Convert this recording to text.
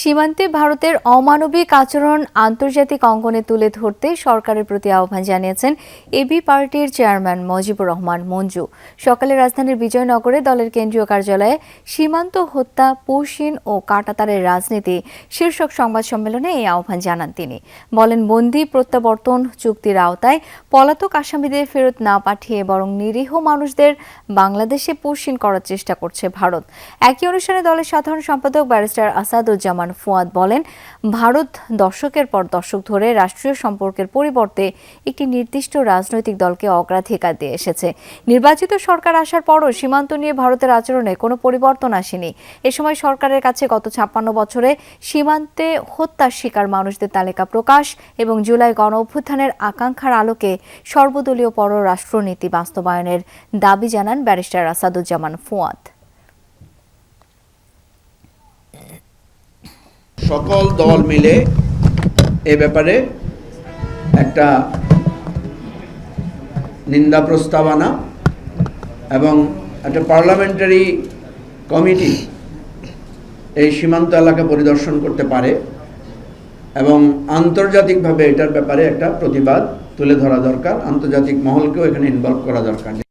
সীমান্তে ভারতের অমানবিক আচরণ আন্তর্জাতিক অঙ্গনে তুলে ধরতে সরকারের প্রতি আহ্বান জানিয়েছেন এবি পার্টির চেয়ারম্যান মজিবুর রহমান মঞ্জু। সকালে রাজধানীর বিজয়নগরে দলের কেন্দ্রীয় কার্যালয়ে সীমান্ত হত্যা, পৌশিন ও কাঁটাতারের রাজনীতি শীর্ষক সংবাদ সম্মেলনে এই আহ্বান জানান তিনি। বলেন, বন্দি প্রত্যাবর্তন চুক্তির আওতায় পলাতক আসামিদের ফেরত না পাঠিয়ে বরং নিরীহ মানুষদের বাংলাদেশে পৌশিন করার চেষ্টা করছে ভারত। একই অনুষ্ঠানে দলের সাধারণ সম্পাদক ব্যারিস্টার আসাদুজ্জামান ফুয়াদ বলেন, ভারত দশকের পর দশক ধরে রাষ্ট্রীয় সম্পর্কের পরিবর্তে একটি নির্দিষ্ট রাজনৈতিক দলকে অগ্রাধিকার দিয়ে এসেছে। নির্বাচিত সরকার আসার পরও সীমান্ত নিয়ে ভারতের আচরণে কোনো পরিবর্তন আসেনি। এ সময় সরকারের কাছে গত 56 বছরে সীমান্তে হত্যার শিকার মানুষদের তালিকা প্রকাশ এবং জুলাই গণ-অভ্যুত্থানের আকাঙ্ক্ষার আলোকে সর্বদলীয় পররাষ্ট্রনীতি বাস্তবায়নের দাবি জানান ব্যারিস্টার আসাদুজ্জামান ফুয়াদ। সকল দল মিলে এ ব্যাপারে একটা নিন্দা প্রস্তাব আনা এবং একটা পার্লামেন্টারি কমিটি এই সীমান্ত এলাকা পরিদর্শন করতে পারে এবং আন্তর্জাতিকভাবে এটার ব্যাপারে একটা প্রতিবাদ তুলে ধরা দরকার। আন্তর্জাতিক মহলকেও এখানে ইনভলভ করা দরকার।